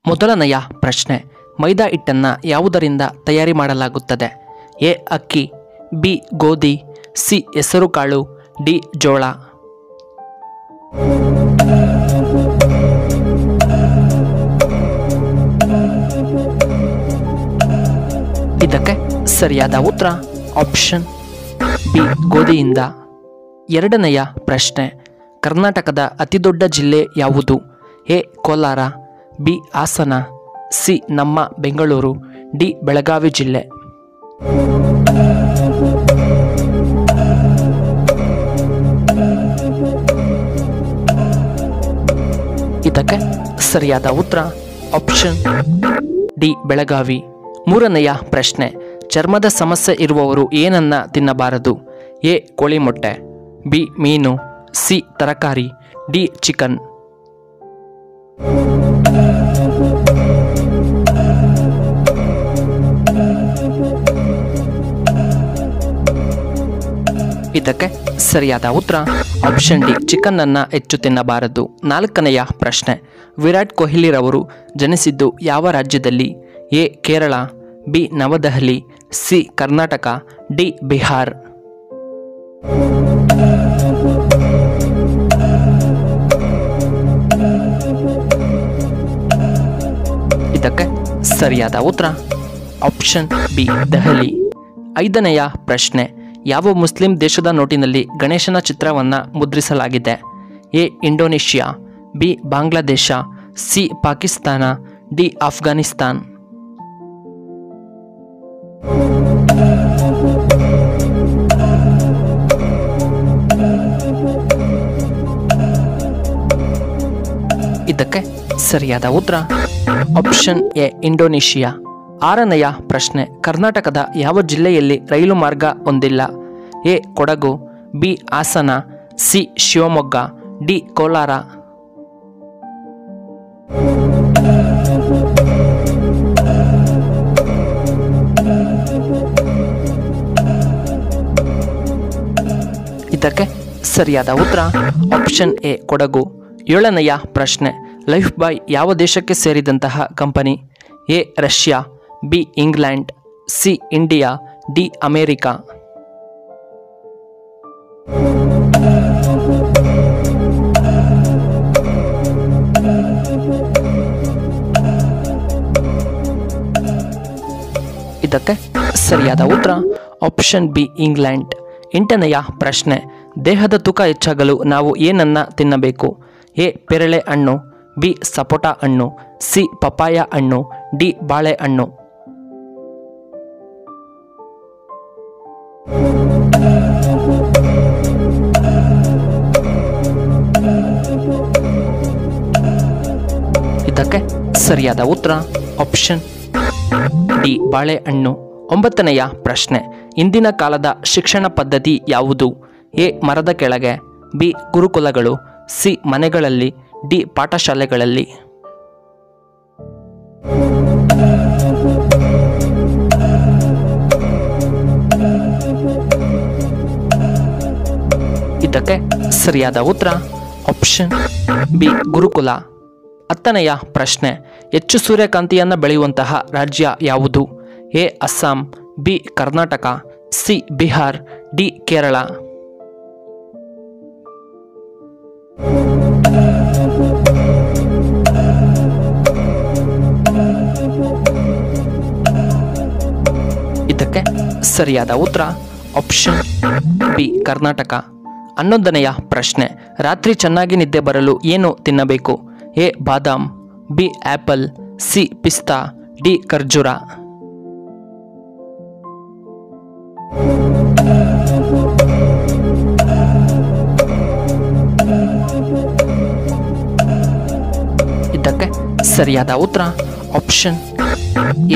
ಮೊದಲನೆಯ ಪ್ರಶ್ನೆ, ಮೈದಾ ಹಿಟ್ಟನ್ನು ಯಾವುದರಿಂದ ತಯಾರಿ ಮಾಡಲಾಗುತ್ತದೆ? ಎ ಅಕ್ಕಿ, ಬಿ ಗೋಧಿ, ಸಿ ಹೆಸರುಕಾಳು, ಡಿ ಜೋಳ. ಇದಕ್ಕೆ ಸರಿಯಾದ ಉತ್ತರ ಆಪ್ಷನ್ ಬಿ ಗೋಧಿಯಿಂದ. ಎರಡನೆಯ ಪ್ರಶ್ನೆ, ಕರ್ನಾಟಕದ ಅತಿದೊಡ್ಡ ಜಿಲ್ಲೆ ಯಾವುದು? A Kolar, B Hassan, C ನಮ್ಮ ಬೆಂಗಳೂರು, ಡಿ ಬೆಳಗಾವಿ ಜಿಲ್ಲೆ. ಇದಕ್ಕೆ ಸರಿಯಾದ ಉತ್ತರ ಆಪ್ಷನ್ ಡಿ ಬೆಳಗಾವಿ. ಮೂರನೆಯ ಪ್ರಶ್ನೆ, ಚರ್ಮದ ಸಮಸ್ಯೆ ಇರುವವರು ಏನನ್ನ ತಿನ್ನಬಾರದು? ಎ ಕೋಳಿ ಮೊಟ್ಟೆ, ಬಿ ಮೀನು, ಸಿ ತರಕಾರಿ, ಡಿ ಚಿಕನ್. ಇದಕ್ಕೆ ಸರಿಯಾದ ಉತ್ತರ ಆಪ್ಷನ್ ಡಿ ಚಿಕನ್ ಅನ್ನ ಹೆಚ್ಚು ತಿನ್ನಬಾರದು. ನಾಲ್ಕನೆಯ ಪ್ರಶ್ನೆ, ವಿರಾಟ್ ಕೊಹ್ಲಿರವರು ಜನಿಸಿದ್ದು ಯಾವ ರಾಜ್ಯದಲ್ಲಿ? A Kerala, B Navadehali, C Karnataka, D Bihar. ಇದಕ್ಕೆ ಸರಿಯಾದ ಉತ್ತರ ಆಪ್ಷನ್ ಬಿ ದೆಹಲಿ. ಐದನೆಯ ಪ್ರಶ್ನೆ, ಯಾವ ಮುಸ್ಲಿಂ ದೇಶದ ನೋಟಿನಲ್ಲಿ ಗಣೇಶನ ಚಿತ್ರವನ್ನು ಮುದ್ರಿಸಲಾಗಿದೆ? A Indonesia, B Bangladesh, C Pakistan, D Afghanistan. ಇದಕ್ಕೆ ಸರಿಯಾದ ಉತ್ತರ ಆಪ್ಷನ್ ಎ ಇಂಡೋನೇಷ್ಯಾ. ಆರನೆಯ ಪ್ರಶ್ನೆ, ಕರ್ನಾಟಕದ ಯಾವ ಜಿಲ್ಲೆಯಲ್ಲಿ ರೈಲು ಮಾರ್ಗ ಹೊಂದಿಲ್ಲ? A Kodagu, B Hassan, C Shivamogga, D Kolar. ಇದಕ್ಕೆ ಸರಿಯಾದ ಉತ್ತರ ಆಪ್ಷನ್ ಎ ಕೊಡಗು. ಏಳನೆಯ ಪ್ರಶ್ನೆ, ಲೈಫ್ ಬಾಯ್ ಯಾವ ದೇಶಕ್ಕೆ ಸೇರಿದಂತಹ company? A Russia, B England, C India, D America. ಇದಕ್ಕೆ ಸರಿಯಾದ ಉತ್ತರ ಆಪ್ಷನ್ ಬಿ ಇಂಗ್ಲೆಂಡ್. ಎಂಟನೆಯ ಪ್ರಶ್ನೆ, ದೇಹದ ತೂಕ ಹೆಚ್ಚಾಗಲು ನಾವು ಏನನ್ನ ತಿನ್ನಬೇಕು? ಎ ಪೇರಳೆ ಹಣ್ಣು, ಬಿ ಸಪೋಟ ಹಣ್ಣು, ಸಿ ಪಪಾಯ ಹಣ್ಣು, ಡಿ ಬಾಳೆಹಣ್ಣು. ಇದಕ್ಕೆ ಸರಿಯಾದ ಉತ್ತರ ಆಪ್ಷನ್ ಡಿ ಬಾಳೆಹಣ್ಣು. ಒಂಬತ್ತನೆಯ ಪ್ರಶ್ನೆ, ಇಂದಿನ ಕಾಲದ ಶಿಕ್ಷಣ ಪದ್ಧತಿ ಯಾವುದು? ಎ ಮರದ ಕೆಳಗೆ, ಬಿ ಗುರುಕುಲಗಳು, ಸಿ ಮನೆಗಳಲ್ಲಿ, ಡಿ ಪಾಠಶಾಲೆಗಳಲ್ಲಿ. ಇದಕ್ಕೆ ಸರಿಯಾದ ಉತ್ತರ ಆಪ್ಷನ್ ಬಿ ಗುರುಕುಲ. ಹತ್ತನೆಯ ಪ್ರಶ್ನೆ, ಹೆಚ್ಚು ಸೂರ್ಯಕಾಂತಿಯನ್ನು ಬೆಳೆಯುವಂತಹ ರಾಜ್ಯ ಯಾವುದು? A Assam, B Karnataka, C Bihar, D Kerala. ಇದಕ್ಕೆ ಸರಿಯಾದ ಉತ್ತರ ಆಪ್ಷನ್ ಬಿ ಕರ್ನಾಟಕ. 11ನೆಯ ಪ್ರಶ್ನೆ, ರಾತ್ರಿ ಚೆನ್ನಾಗಿ ನಿದ್ದೆ ಬರಲು ಏನು ತಿನ್ನಬೇಕು? A badam, B apple, C ಪಿಸ್ತಾ, ಡಿ ಖರ್ಜೂರ. ಇದಕ್ಕೆ ಸರಿಯಾದ ಉತ್ತರ ಆಪ್ಷನ್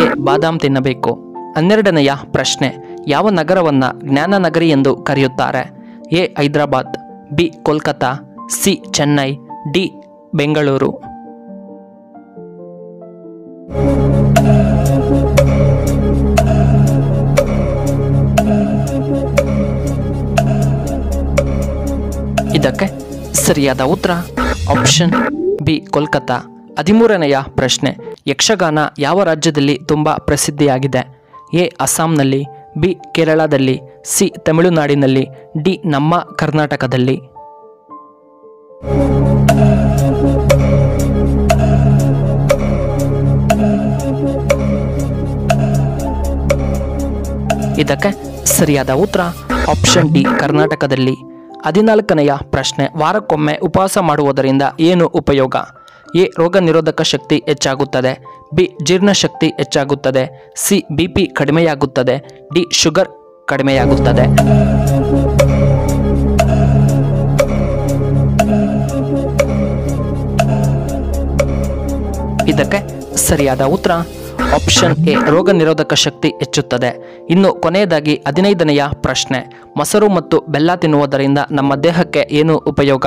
ಎ ಬಾದಾಮ್ ತಿನ್ನಬೇಕು. 12ನೆಯ ಪ್ರಶ್ನೆ, ಯಾವ ನಗರವನ್ನು ಜ್ಞಾನ ನಗರಿ ಎಂದು ಕರೆಯುತ್ತಾರೆ? A Hyderabad, B Kolkata, C Chennai, D Bengaluru. ಇದಕ್ಕೆ ಸರಿಯಾದ ಉತ್ತರ ಆಪ್ಷನ್ ಬಿ ಕೋಲ್ಕತ್ತಾ. 13ನೆಯ ಪ್ರಶ್ನೆ, ಯಕ್ಷಗಾನ ಯಾವ ರಾಜ್ಯದಲ್ಲಿ ತುಂಬ ಪ್ರಸಿದ್ಧಿಯಾಗಿದೆ? ಎ ಅಸ್ಸಾಂನಲ್ಲಿ, ಬಿ ಕೇರಳದಲ್ಲಿ, ಸಿ ತಮಿಳುನಾಡಿನಲ್ಲಿ, ಡಿ ನಮ್ಮ ಕರ್ನಾಟಕದಲ್ಲಿ. ಇದಕ್ಕೆ ಸರಿಯಾದ ಉತ್ತರ ಆಪ್ಷನ್ ಡಿ ಕರ್ನಾಟಕದಲ್ಲಿ. 14ನೆಯ ಪ್ರಶ್ನೆ, ವಾರಕ್ಕೊಮ್ಮೆ ಉಪವಾಸ ಮಾಡುವುದರಿಂದ ಏನು ಉಪಯೋಗ? ಎ ರೋಗ ನಿರೋಧಕ ಶಕ್ತಿ ಹೆಚ್ಚಾಗುತ್ತದೆ, ಬಿ ಜೀರ್ಣಶಕ್ತಿ ಹೆಚ್ಚಾಗುತ್ತದೆ, ಸಿ BP ಕಡಿಮೆಯಾಗುತ್ತದೆ, ಡಿ ಶುಗರ್ ಕಡಿಮೆಯಾಗುತ್ತದೆ. ಇದಕ್ಕೆ ಸರಿಯಾದ ಉತ್ತರ ಆಪ್ಷನ್ ಎ ರೋಗ ನಿರೋಧಕ ಶಕ್ತಿ ಹೆಚ್ಚುತ್ತದೆ. ಇನ್ನು ಕೊನೆಯದಾಗಿ 15ನೆಯ ಪ್ರಶ್ನೆ, ಮೊಸರು ಮತ್ತು ಬೆಲ್ಲ ತಿನ್ನುವುದರಿಂದ ನಮ್ಮ ದೇಹಕ್ಕೆ ಏನು ಉಪಯೋಗ?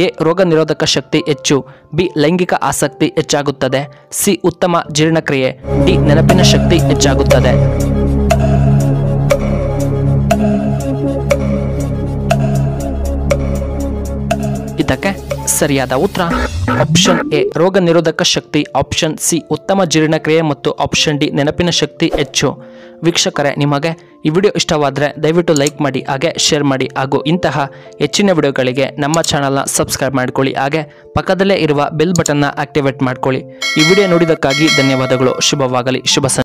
ಎ ರೋಗ ನಿರೋಧಕ ಶಕ್ತಿ ಹೆಚ್ಚು, ಬಿ ಲೈಂಗಿಕ ಆಸಕ್ತಿ ಹೆಚ್ಚಾಗುತ್ತದೆ, ಸಿ ಉತ್ತಮ ಜೀರ್ಣಕ್ರಿಯೆ, ಡಿ ನೆನಪಿನ ಶಕ್ತಿ ಹೆಚ್ಚಾಗುತ್ತದೆ. ಇದಕ್ಕೆ ಸರಿಯಾದ ಉತ್ತರ ಆಪ್ಷನ್ ಎ ರೋಗ ನಿರೋಧಕ ಶಕ್ತಿ, ಆಪ್ಷನ್ ಸಿ ಉತ್ತಮ ಜೀರ್ಣಕ್ರಿಯೆ ಮತ್ತು ಆಪ್ಷನ್ ಡಿ ನೆನಪಿನ ಶಕ್ತಿ ಹೆಚ್ಚು. ವೀಕ್ಷಕರೇ, ನಿಮಗೆ ಈ ವಿಡಿಯೋ ಇಷ್ಟವಾದರೆ ದಯವಿಟ್ಟು ಲೈಕ್ ಮಾಡಿ, ಹಾಗೆ ಶೇರ್ ಮಾಡಿ, ಹಾಗೂ ಇಂತಹ ಹೆಚ್ಚಿನ ವಿಡಿಯೋಗಳಿಗೆ ನಮ್ಮ ಚಾನಲ್ನ ಸಬ್ಸ್ಕ್ರೈಬ್ ಮಾಡ್ಕೊಳ್ಳಿ, ಹಾಗೆ ಪಕ್ಕದಲ್ಲೇ ಇರುವ ಬೆಲ್ ಬಟನ್ನ ಆಕ್ಟಿವೇಟ್ ಮಾಡ್ಕೊಳ್ಳಿ. ಈ ವಿಡಿಯೋ ನೋಡಿದ್ದಕ್ಕಾಗಿ ಧನ್ಯವಾದಗಳು. ಶುಭವಾಗಲಿ. ಶುಭ ಸಂಜೆ.